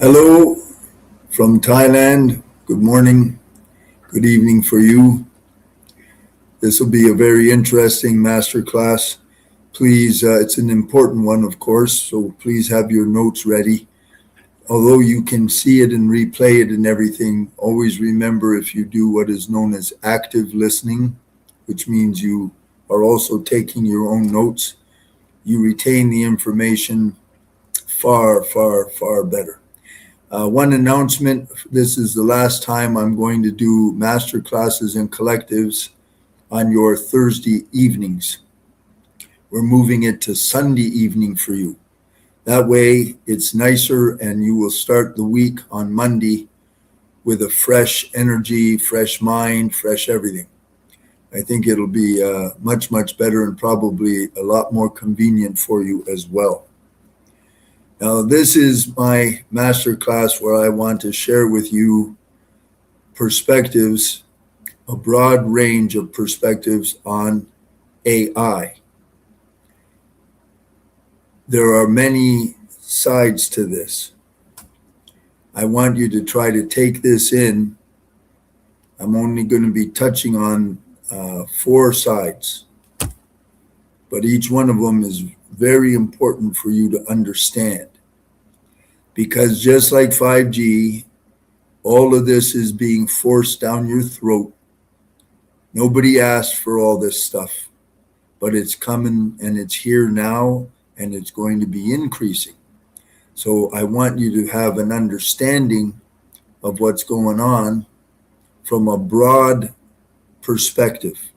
Hello from Thailand. Good morning, good evening for you. This will be a very interesting masterclass. Please, it's an important one, of course, so please have your notes ready. Although you can see it and replay it and everything, always remember if you do what is known as active listening, which means you are also taking your own notes, you retain the information far, far, far better. One announcement, this is the last time I'm going to do master classes and collectives on your Thursday evenings. We're moving it to Sunday evening for you. That way it's nicer and you will start the week on Monday with a fresh energy, fresh mind, fresh everything. I think it'll be much, much better and probably a lot more convenient for you as well. Now, this is my master class where I want to share with you perspectives, a broad range of perspectives on AI. There are many sides to this. I want you to try to take this in. I'm only going to be touching on 4 sides, but each one of them is very important for you to understand. Because just like 5G, all of this is being forced down your throat. Nobody asked for all this stuff, but it's coming and it's here now and it's going to be increasing. So I want you to have an understanding of what's going on from a broad perspective.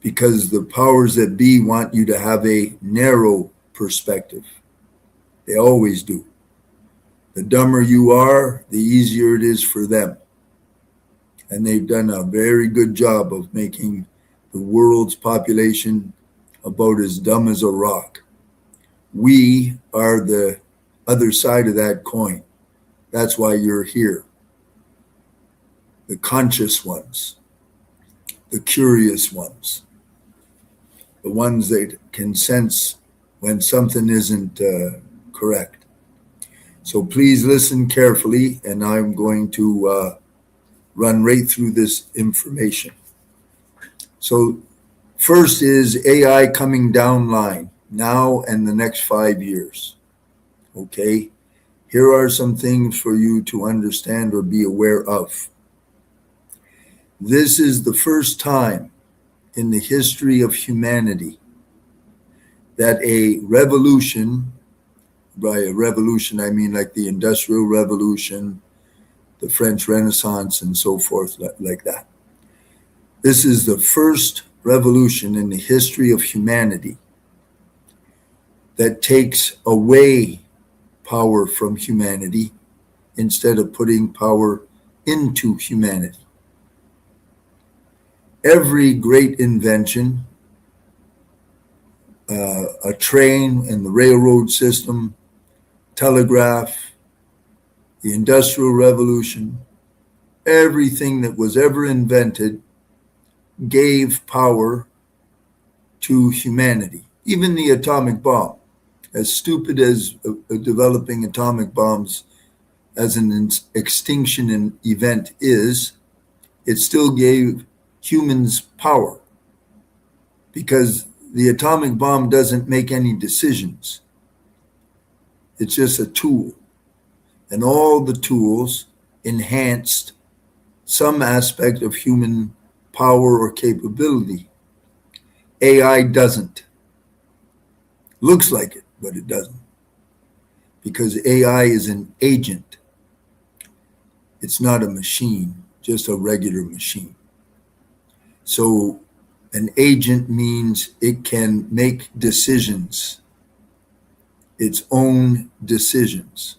Because the powers that be want you to have a narrow perspective. They always do. The dumber you are, the easier it is for them. And they've done a very good job of making the world's population about as dumb as a rock. We are the other side of that coin. That's why you're here. The conscious ones, the curious ones, the ones that can sense when something isn't correct. So please listen carefully, and I'm going to run right through this information. So first is AI coming down line now and the next 5 years. Okay, here are some things for you to understand or be aware of. This is the first time in the history of humanity that a revolution, by a revolution I mean like the Industrial Revolution, the French Renaissance, and so forth, like that. This is the first revolution in the history of humanity that takes away power from humanity instead of putting power into humanity. Every great invention, a train and the railroad system, telegraph, the Industrial Revolution, everything that was ever invented gave power to humanity. Even the atomic bomb, as stupid as developing atomic bombs as an extinction event is, it still gave humans power, because the atomic bomb doesn't make any decisions. It's just a tool. And all the tools enhanced some aspect of human power or capability. AI doesn't. Looks like it, but it doesn't. Because AI is an agent. It's not a machine, just a regular machine. So an agent means it can make decisions, its own decisions.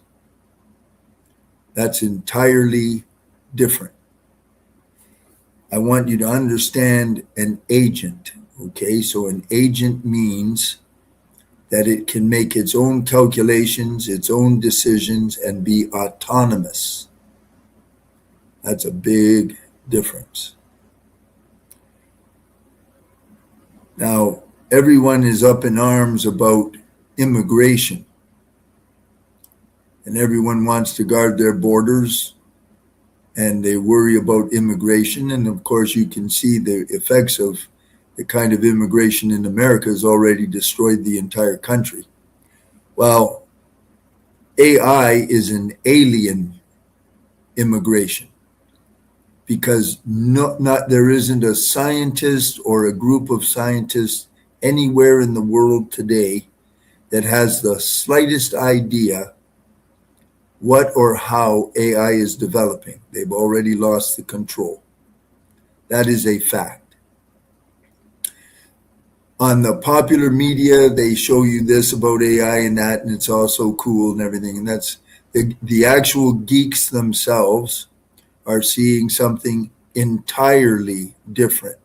That's entirely different. I want you to understand an agent, okay? So an agent means that it can make its own calculations, its own decisions, and be autonomous. That's a big difference. Now, everyone is up in arms about immigration. and everyone wants to guard their borders, and they worry about immigration. And of course, you can see the effects of the kind of immigration in America has already destroyed the entire country. Well, AI is an alien immigration, because there isn't a scientist or a group of scientists anywhere in the world today that has the slightest idea what or how AI is developing. They've already lost the control. That is a fact. On the popular media, they show you this about AI and that, and it's all so cool and everything. And that's the actual geeks themselves are seeing something entirely different,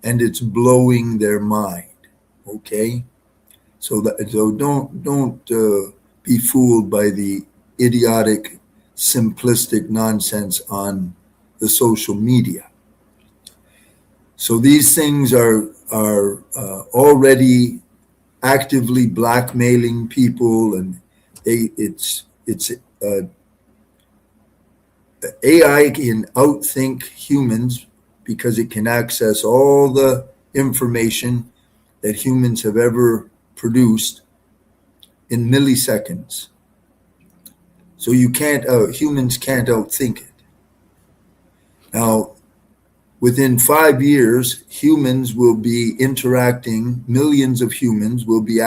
and it's blowing their mind. Okay, so don't be fooled by the idiotic, simplistic nonsense on the social media. So these things are already actively blackmailing people, and it's AI can outthink humans because it can access all the information that humans have ever produced in milliseconds. So humans can't outthink it. Now, within 5 years, humans will be interacting, millions of humans will be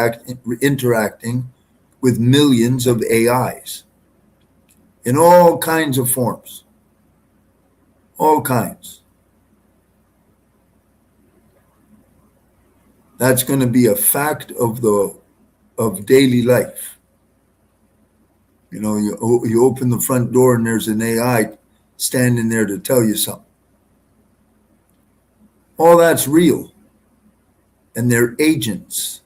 interacting with millions of AIs in all kinds of forms, all kinds. That's going to be a fact of daily life. You know, you open the front door and there's an AI standing there to tell you something. All that's real, and they're agents.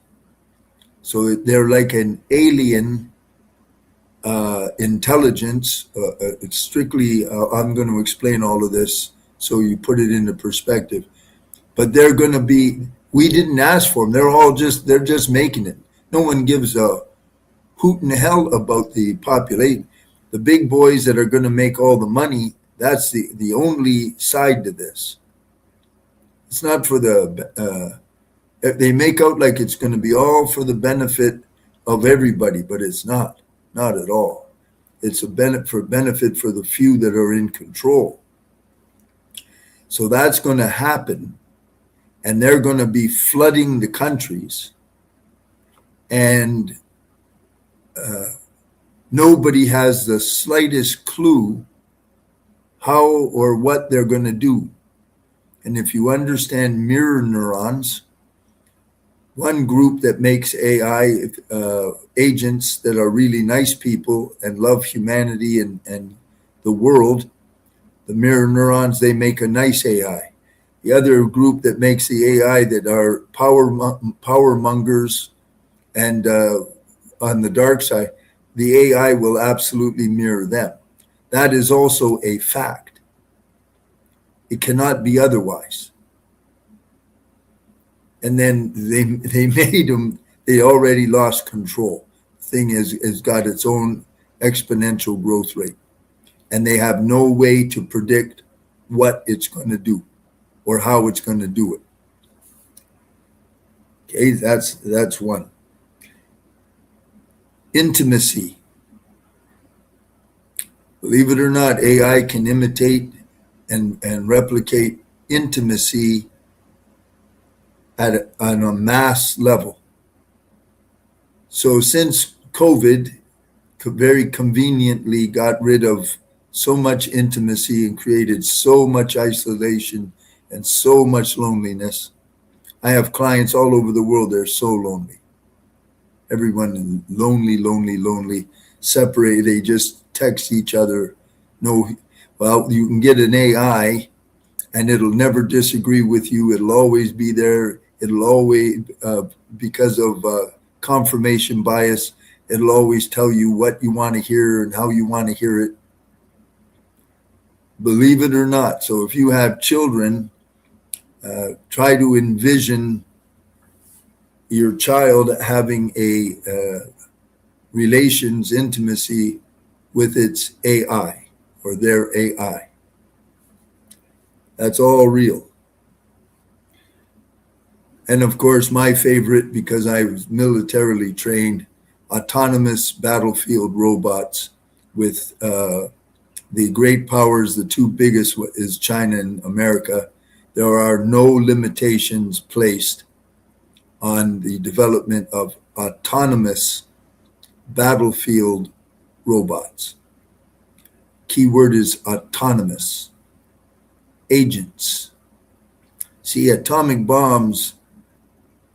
So they're like an alien intelligence. It's strictly, I'm going to explain all of this so you put it into perspective. But they're going to be, we didn't ask for them. They're just making it. No one gives a hoot in hell about the population. The big boys that are going to make all the money, that's the only side to this. It's not for they make out like it's going to be all for the benefit of everybody, but it's not at all. It's a benefit for the few that are in control. So that's going to happen, and they're going to be flooding the countries, and nobody has the slightest clue how or what they're going to do. And if you understand mirror neurons, one group that makes AI agents that are really nice people and love humanity and the world, the mirror neurons, they make a nice AI. The other group that makes the AI that are power mongers and on the dark side, the AI will absolutely mirror them. That is also a fact. It cannot be otherwise. And then they made them, they already lost control. The thing has got its own exponential growth rate. And they have no way to predict what it's going to do or how it's going to do it. Okay, that's one. Intimacy. Believe it or not, AI can imitate and replicate intimacy on a mass level. So since COVID very conveniently got rid of so much intimacy and created so much isolation and so much loneliness, I have clients all over the world. They're so lonely. Everyone lonely, separated. They just text each other. Well, you can get an AI and it'll never disagree with you. It'll always be there. It'll always, because of confirmation bias, it'll always tell you what you want to hear and how you want to hear it. Believe it or not. So if you have children, try to envision your child having a intimacy with its AI or their AI. That's all real. And of course, my favorite, because I was militarily trained, autonomous battlefield robots with the great powers. The two biggest is China and America. There are no limitations placed on the development of autonomous battlefield robots. Keyword is autonomous agents. See, atomic bombs,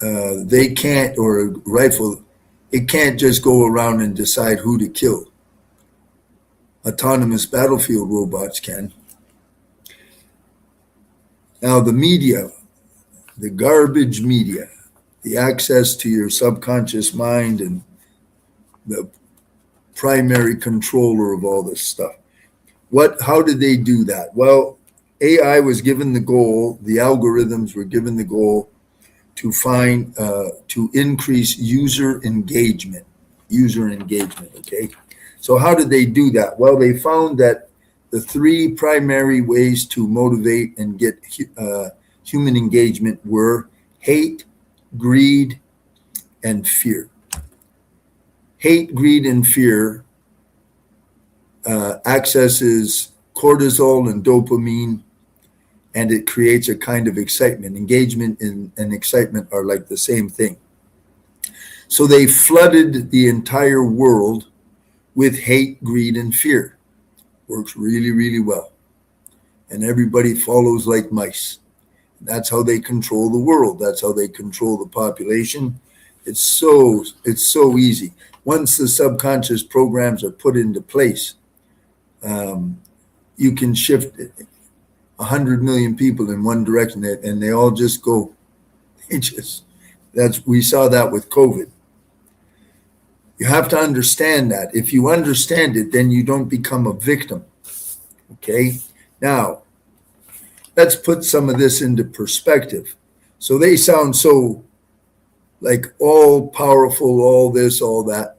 they can't, or a rifle, it can't just go around and decide who to kill. Autonomous battlefield robots can. Now, the media, the garbage media, the access to your subconscious mind and the primary controller of all this stuff. How did they do that? Well, AI was given the goal, the algorithms were given the goal to find, to increase user engagement, okay? So how did they do that? Well, they found that the three primary ways to motivate and get human engagement were hate, greed, and fear. Hate, greed, and fear accesses cortisol and dopamine, and it creates a kind of excitement. Engagement and excitement are like the same thing. So they flooded the entire world with hate, greed, and fear. Works really, really well. And everybody follows like mice. That's how they control the world. That's how they control the population. It's so easy. Once the subconscious programs are put into place, you can shift 100 million people in one direction, and they all just go. We saw that with COVID. You have to understand that. If you understand it, then you don't become a victim. Okay? Now, let's put some of this into perspective. So they sound so like all powerful, all this, all that.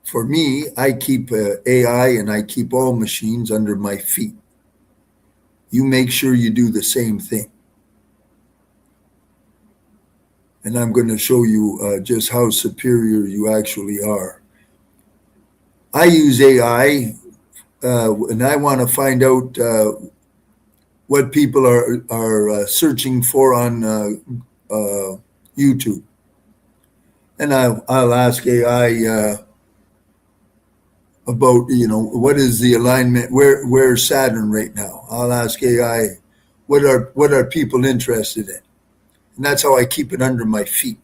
For me, I keep AI and I keep all machines under my feet. You make sure you do the same thing. And I'm going to show you just how superior you actually are. I use AI and I want to find out what people are searching for on YouTube. And I'll ask AI about, what is the alignment, where's Saturn right now? I'll ask AI, what are people interested in? And that's how I keep it under my feet.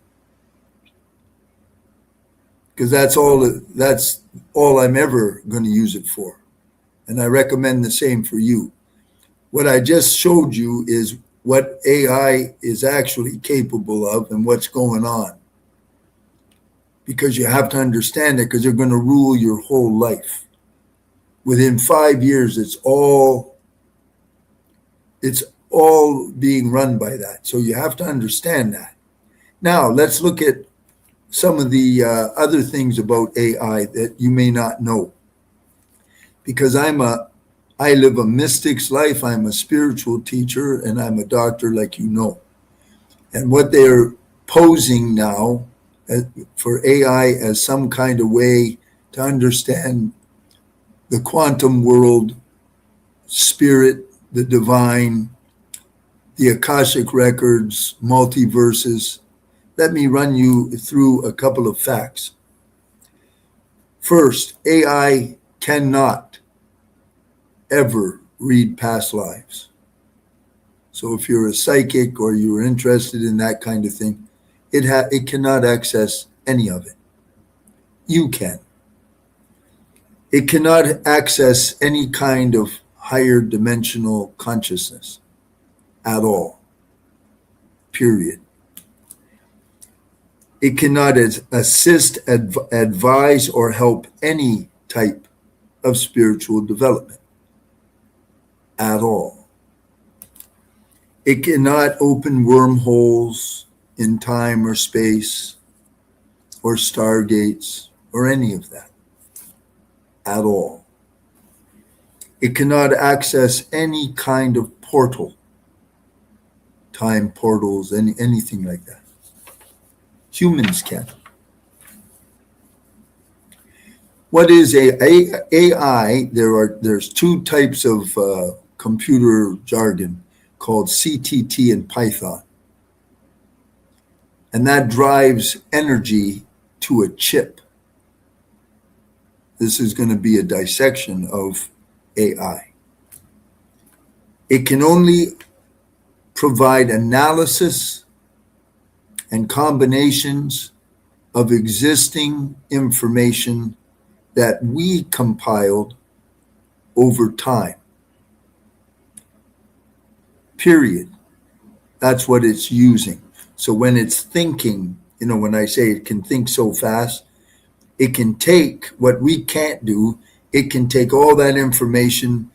Because that's all I'm ever going to use it for. And I recommend the same for you. What I just showed you is what AI is actually capable of and what's going on. Because you have to understand it, because they're going to rule your whole life. Within 5 years, it's all being run by that. So you have to understand that. Now, let's look at some of the other things about AI that you may not know. Because I live a mystic's life, I'm a spiritual teacher, and I'm a doctor, like you know. And what they're posing now for AI as some kind of way to understand the quantum world, spirit, the divine, the Akashic records, multiverses. Let me run you through a couple of facts. First, AI cannot ever read past lives. So if you're a psychic or you're interested in that kind of thing, it cannot access any of it. You can. It cannot access any kind of higher dimensional consciousness at all. Period. It cannot assist, advise, or help any type of spiritual development at all. It cannot open wormholes in time or space, or stargates, or any of that at all. It cannot access any kind of portal, time portals, anything like that. Humans can. What is AI? There's two types of computer jargon called CTT and Python. And that drives energy to a chip. This is going to be a dissection of AI. It can only provide analysis and combinations of existing information that we compiled over time. Period. That's what it's using. So when it's thinking, when I say it can think so fast, it can take what we can't do. It can take all that information,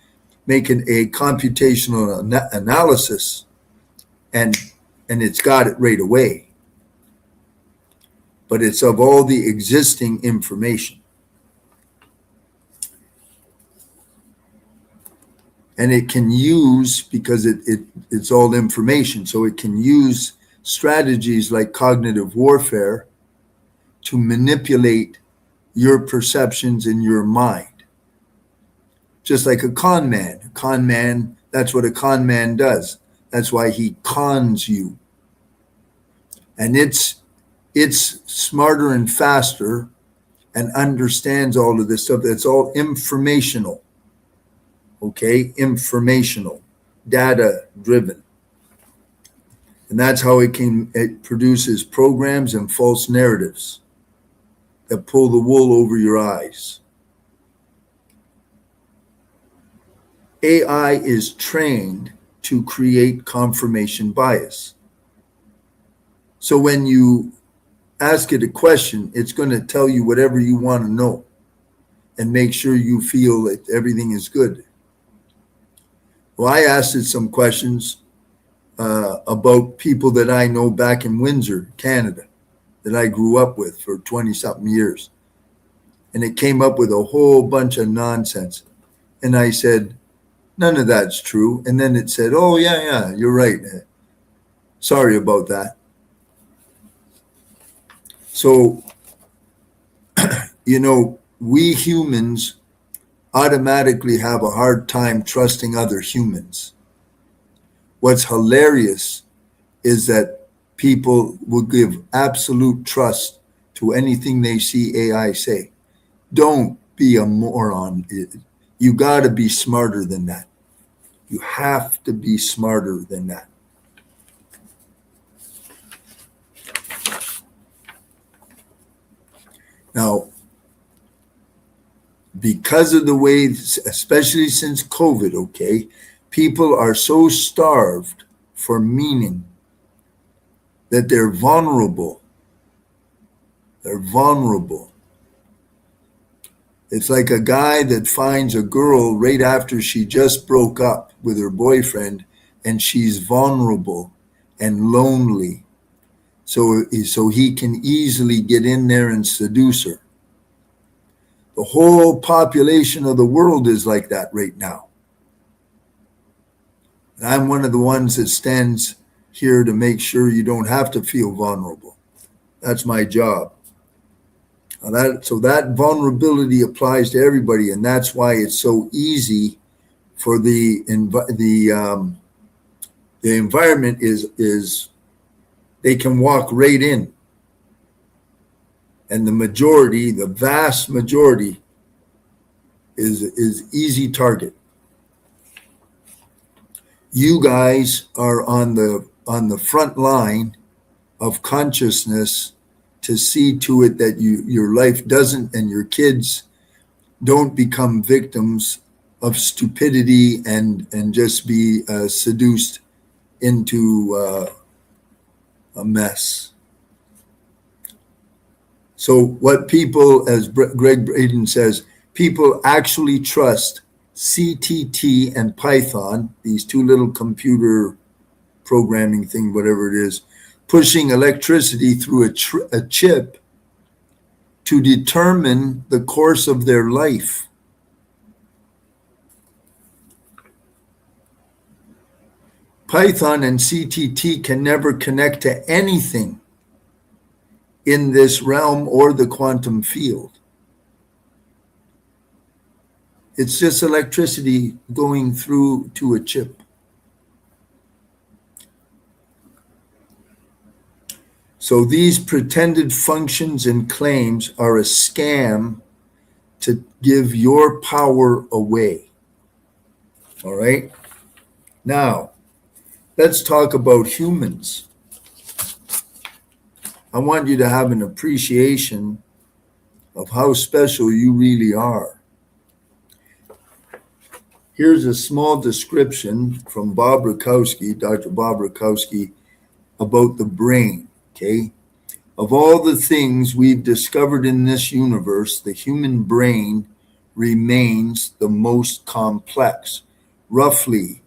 make a computational analysis, and it's got it right away. But it's of all the existing information. And it can use, because it's all information, so it can use strategies like cognitive warfare to manipulate your perceptions in your mind. Just like a con man. A con man, that's what a con man does. That's why he cons you. And it's smarter and faster and understands all of this stuff. It's all informational. Okay, informational, data driven. And that's how it produces programs and false narratives that pull the wool over your eyes. AI is trained to create confirmation bias. So when you ask it a question, it's going to tell you whatever you want to know and make sure you feel that everything is good. Well, I asked it some questions about people that I know back in Windsor, Canada, that I grew up with for 20-something years. And it came up with a whole bunch of nonsense. And I said, none of that's true. And then it said, oh, yeah, you're right. Sorry about that. So, we humans automatically have a hard time trusting other humans. What's hilarious is that people will give absolute trust to anything they see AI say. Don't be a moron. You got to be smarter than that. You have to be smarter than that. Now, because of the way, especially since COVID, okay, people are so starved for meaning that they're vulnerable. They're vulnerable. It's like a guy that finds a girl right after she just broke up with her boyfriend and she's vulnerable and lonely. So he can easily get in there and seduce her. The whole population of the world is like that right now. And I'm one of the ones that stands here to make sure you don't have to feel vulnerable. That's my job. So that vulnerability applies to everybody, and that's why it's so easy for the environment is they can walk right in. And the vast majority is easy target. You guys are on the front line of consciousness to see to it that your life doesn't, and your kids don't become victims of stupidity and just be seduced into a mess. So what people, as Greg Braden says, people actually trust CTT and Python, these two little computer programming thing, whatever it is, pushing electricity through a chip to determine the course of their life. Python and CTT can never connect to anything in this realm or the quantum field. It's just electricity going through to a chip. So these pretended functions and claims are a scam to give your power away. All right? Now, let's talk about humans. I want you to have an appreciation of how special you really are. Here's a small description from Bob Rakowski, Dr. Bob Rakowski, about the brain, okay? Of all the things we've discovered in this universe, the human brain remains the most complex. Roughly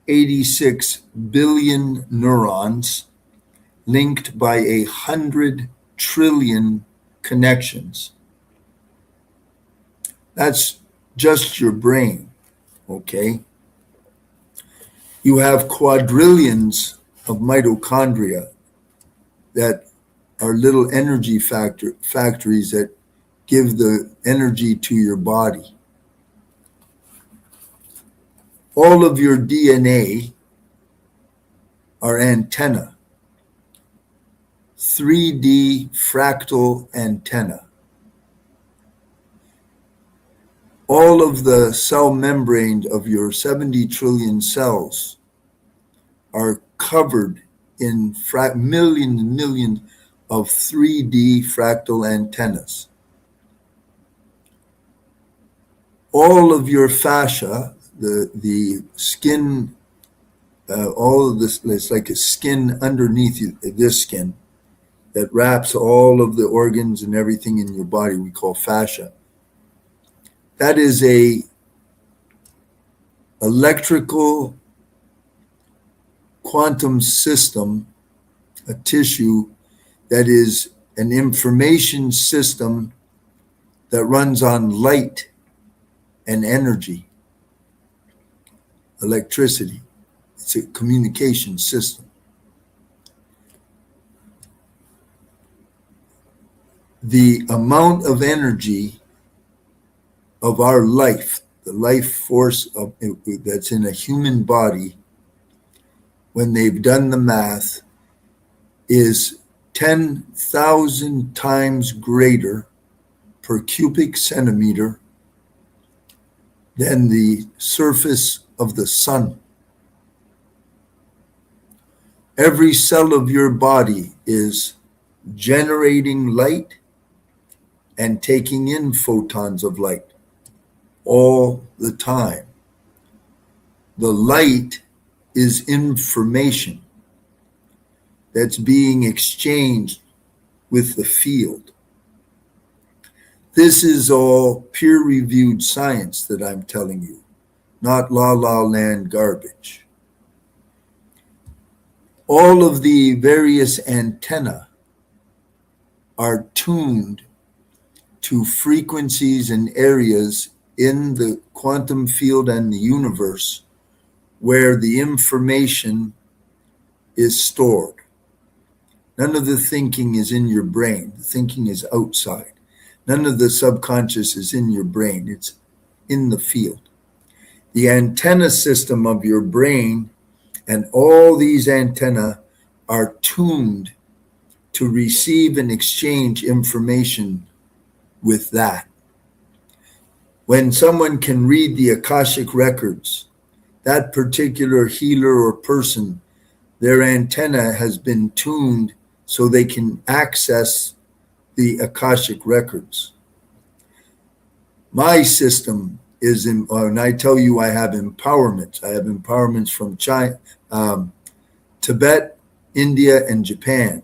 86 billion neurons linked by 100 trillion connections. That's just your brain, okay? You have quadrillions of mitochondria that are little energy factories that give the energy to your body. All of your DNA are antenna, 3D fractal antenna. All of the cell membrane of your 70 trillion cells are covered in millions and millions of 3D fractal antennas. All of your fascia, the skin, all of this, it's like a skin underneath this skin that wraps all of the organs and everything in your body, we call fascia. That is a electrical quantum system, a tissue that is an information system that runs on light and energy, electricity. It's a communication system. The amount of energy of our life, the life force that's in a human body, when they've done the math, is 10,000 times greater per cubic centimeter than the surface of the sun. Every cell of your body is generating light and taking in photons of light all the time. The light is information that's being exchanged with the field. This is all peer-reviewed science that I'm telling you, not la-la land garbage. All of the various antennae are tuned to frequencies and areas in the quantum field and the universe where the information is stored. None of the thinking is in your brain. The thinking is outside. None of the subconscious is in your brain. It's in the field. The antenna system of your brain and all these antennae are tuned to receive and exchange information with that. When someone can read the Akashic records, that particular healer or person, their antenna has been tuned so they can access the Akashic records. My system is and I tell you I have empowerments. I have empowerments from China, Tibet, India, and Japan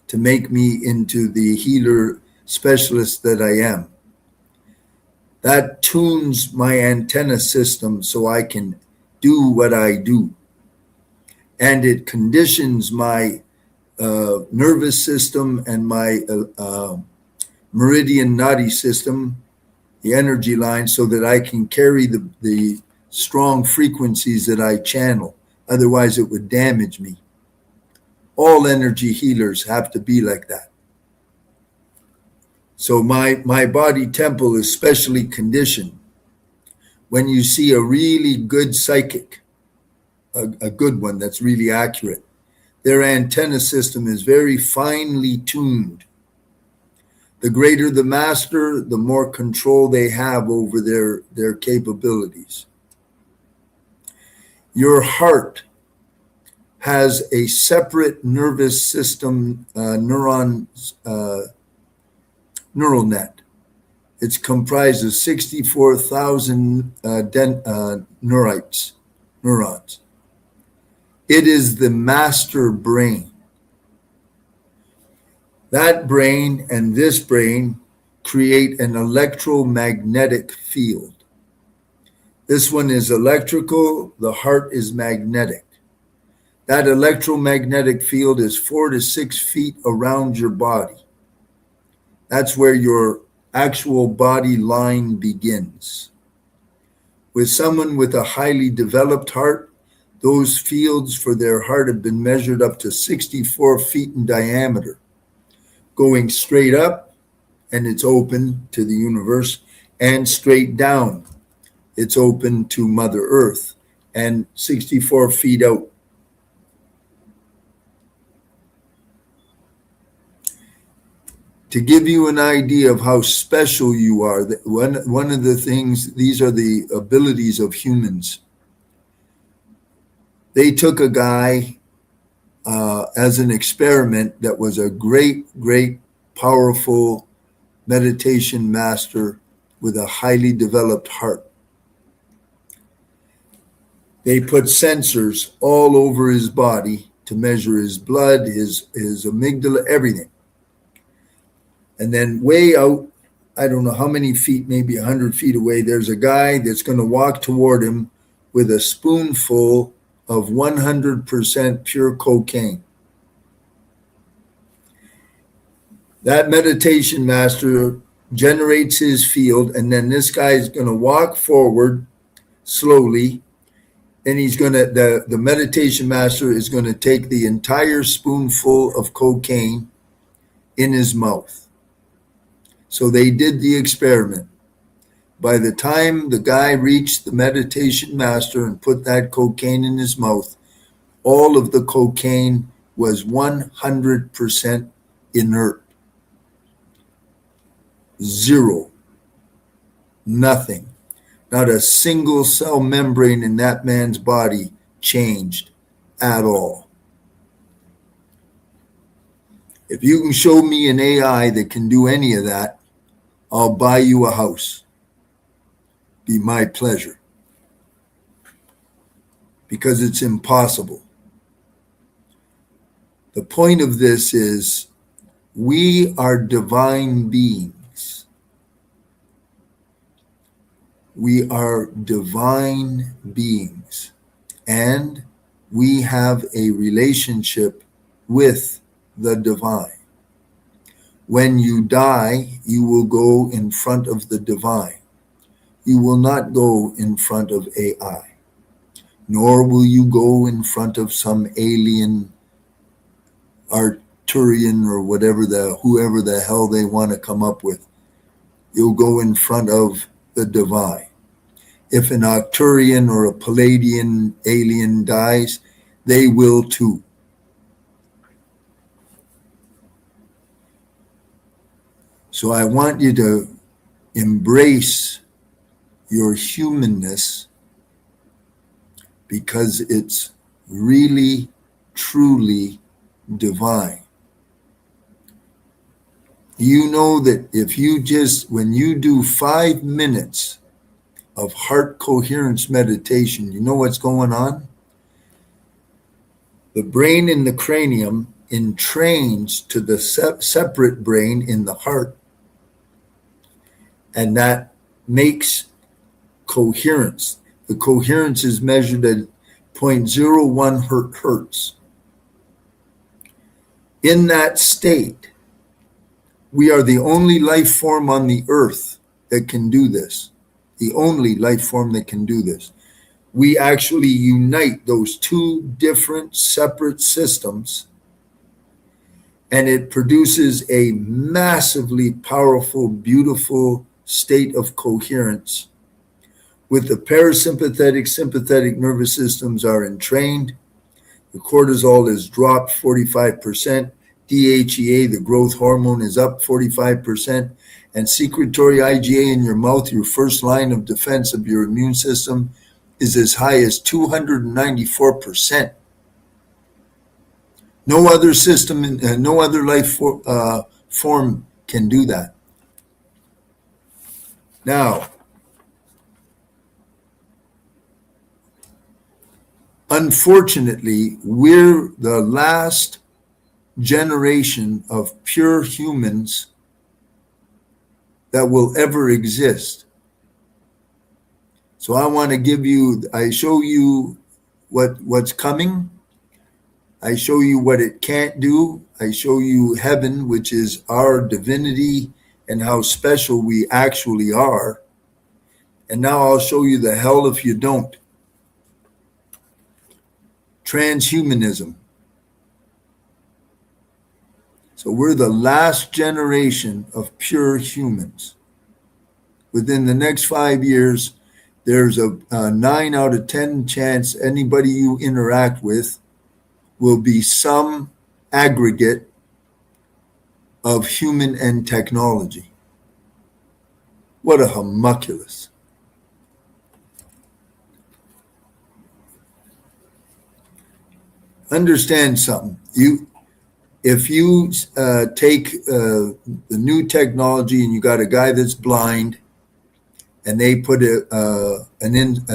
to make me into the healer specialist that I am. That tunes my antenna system so I can do what I do. And it conditions my nervous system and my meridian nadi system, the energy line, so that I can carry the strong frequencies that I channel. Otherwise, it would damage me. All energy healers have to be like that. So my body temple is specially conditioned. When you see a really good psychic, a good one that's really accurate, their antenna system is very finely tuned. The greater the master, the more control they have over their capabilities. Your heart has a separate nervous system neural net. It's comprised of 64,000 neurons. It is the master brain. That brain and this brain create an electromagnetic field. This one is electrical, the heart is magnetic. That electromagnetic field is 4 to 6 feet around your body. That's where your actual body line begins. With someone with a highly developed heart, those fields for their heart have been measured up to 64 feet in diameter, going straight up, and it's open to the universe, and straight down, it's open to Mother Earth, and 64 feet out. To give you an idea of how special you are, one of the things, these are the abilities of humans. They took a guy as an experiment that was a great, powerful meditation master with a highly developed heart. They put sensors all over his body to measure his blood, his amygdala, everything. And then way out, I don't know how many feet, maybe 100 feet away, there's a guy that's going to walk toward him with a spoonful of 100% pure cocaine. That meditation master generates his field, and then this guy is going to walk forward slowly, and he's going to, the meditation master is going to take the entire spoonful of cocaine in his mouth. So they did the experiment. By the time the guy reached the meditation master and put that cocaine in his mouth, all of the cocaine was 100% inert. Zero. Nothing. Not a single cell membrane in that man's body changed at all. If you can show me an AI that can do any of that, I'll buy you a house. Be my pleasure. Because it's impossible. The point of this is we are divine beings. We are divine beings. And we have a relationship with the divine. When you die, you will go in front of the divine. You will not go in front of AI, nor will you go in front of some alien Arcturian or whoever the hell they want to come up with. You'll go in front of the divine. If an Arcturian or a Palladian alien dies, they will too. So I want you to embrace your humanness because it's really, truly divine. You know that when you do 5 minutes of heart coherence meditation, you know what's going on? The brain in the cranium entrains to the separate brain in the heart, and that makes coherence. The coherence is measured at 0.01 hertz. In that state, We are the only life form on the earth that can do this. The only life form that can do this. We actually unite those two different separate systems, and it produces a massively powerful, beautiful state of coherence. With the parasympathetic, sympathetic nervous systems are entrained, the cortisol is dropped 45%, DHEA, the growth hormone, is up 45%, and secretory IgA in your mouth, your first line of defense of your immune system, is as high as 294%. No other system, no other life form can do that. Now, unfortunately, we're the last generation of pure humans that will ever exist. So I want to I show you what's coming. I show you what it can't do. I show you heaven, which is our divinity and how special we actually are. And now I'll show you the hell if you don't. Transhumanism. So we're the last generation of pure humans. Within the next 5 years, there's a 9 out of 10 chance anybody you interact with will be some aggregate of human and technology. What a homunculus. Understand something. If you take the new technology and you got a guy that's blind and they put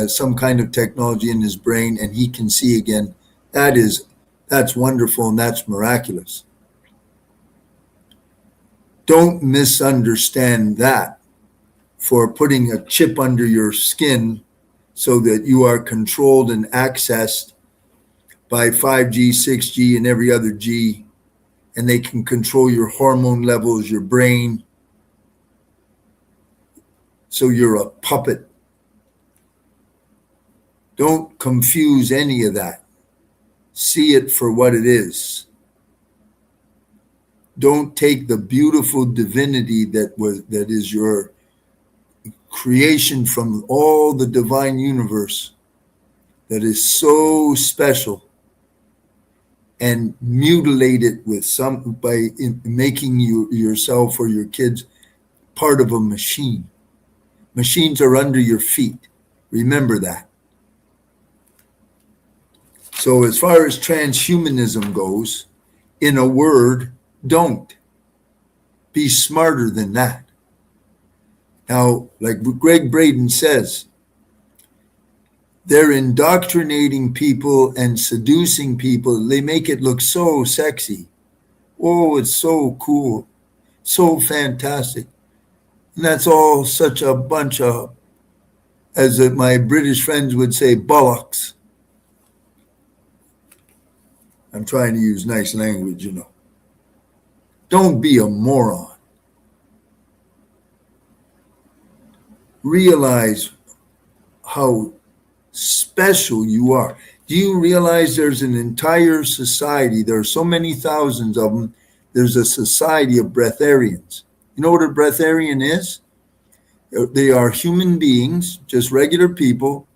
some kind of technology in his brain and he can see again, that's wonderful and that's miraculous. Don't misunderstand that for putting a chip under your skin so that you are controlled and accessed by 5G, 6G, and every other G, and they can control your hormone levels, your brain, so you're a puppet. Don't confuse any of that. See it for what it is. Don't take the beautiful divinity that is your creation from all the divine universe that is so special and mutilate it by making yourself or your kids part of a machine. Machines are under your feet. Remember that. So as far as transhumanism goes, in a word, don't. Be smarter than that. Now, like Greg Braden says, they're indoctrinating people and seducing people. They make it look so sexy. Oh, it's so cool, so fantastic. And that's all such a bunch of, as my British friends would say, bollocks. I'm trying to use nice language, Don't be a moron. Realize how special you are. Do you realize there's an entire society? There are so many thousands of them. There's a society of breatharians. You know what a breatharian is? They are human beings, just regular people.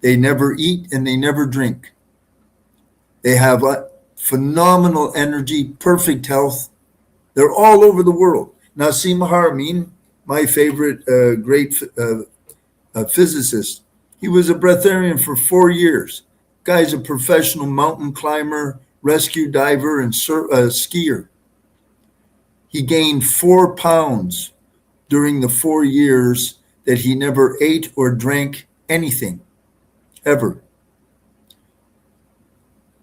They never eat and they never drink. They have phenomenal energy, perfect health. They're all over the world. Nassim Haramein, my favorite great physicist, he was a breatharian for 4 years. Guy's a professional mountain climber, rescue diver, and skier. He gained 4 pounds during the 4 years that he never ate or drank anything, ever.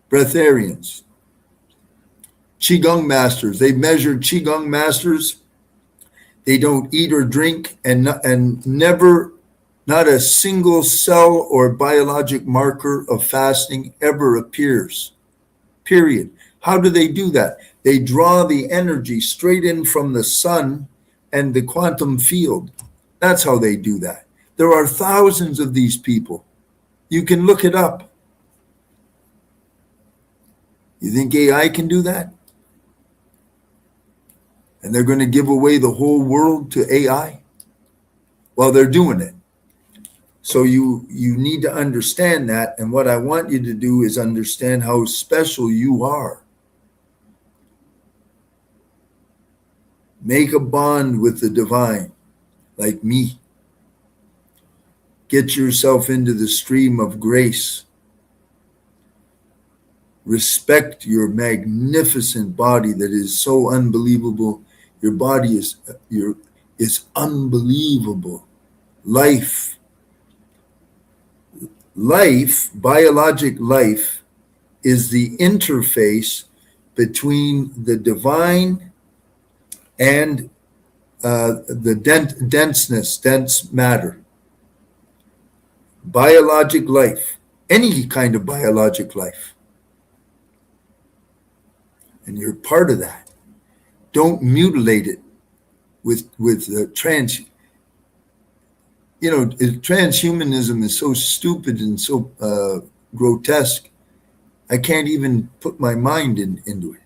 Breatharians. Qigong masters. They measured Qigong masters. They don't eat or drink and never, not a single cell or biologic marker of fasting ever appears. Period. How do they do that? They draw the energy straight in from the sun and the quantum field. That's how they do that. There are thousands of these people. You can look it up. You think AI can do that? And they're going to give away the whole world to AI? Well, they're doing it. So you need to understand that. And what I want you to do is understand how special you are. Make a bond with the divine, like me. Get yourself into the stream of grace. Respect your magnificent body that is so unbelievable. Your body is unbelievable. Life, biologic life, is the interface between the divine and the dense matter. Biologic life, any kind of biologic life. And you're part of that. Don't mutilate it with transhumanism is so stupid and so grotesque. I can't even put my mind into it.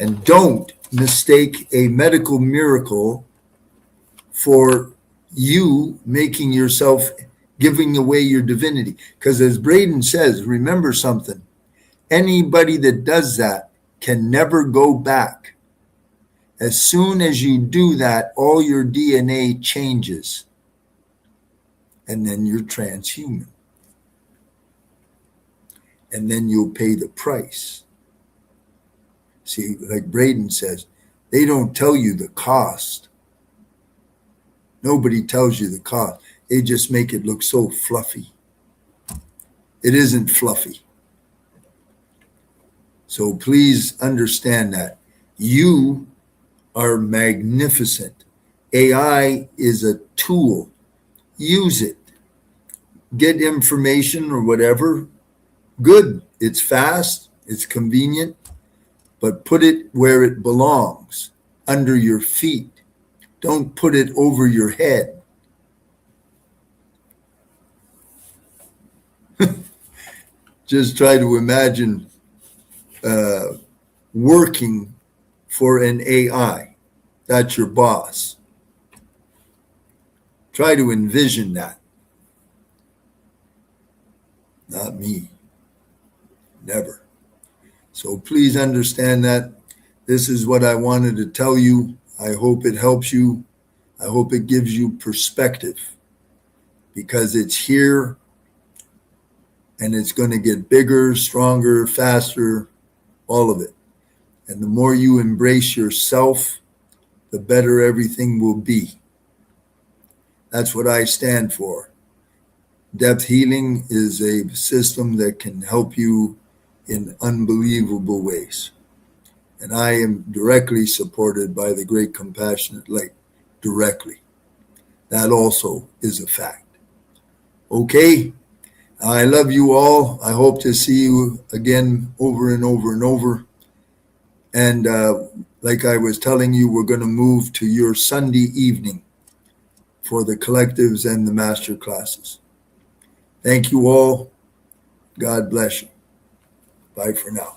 And don't mistake a medical miracle for you making yourself, giving away your divinity. Because as Braden says, remember something. Anybody that does that can never go back. As soon as you do that, all your DNA changes. And then you're transhuman. And then you'll pay the price. See, like Braden says, they don't tell you the cost. Nobody tells you the cost. They just make it look so fluffy. It isn't fluffy. So please understand that. You are magnificent. AI is a tool. Use it. Get information or whatever. Good. It's fast. It's convenient. But put it where it belongs, under your feet. Don't put it over your head. Just try to imagine working for an AI. That's your boss. Try to envision that. Not me. Never. So please understand that. This is what I wanted to tell you. I hope it helps you. I hope it gives you perspective, because it's here and it's going to get bigger, stronger, faster, all of it. And the more you embrace yourself, the better everything will be. That's what I stand for. Depth healing is a system that can help you in unbelievable ways. And I am directly supported by the Great Compassionate Light, directly. That also is a fact. Okay? I love you all. I hope to see you again over and over and over. And like I was telling you, we're going to move to your Sunday evening for the collectives and the master classes. Thank you all. God bless you. Bye for now.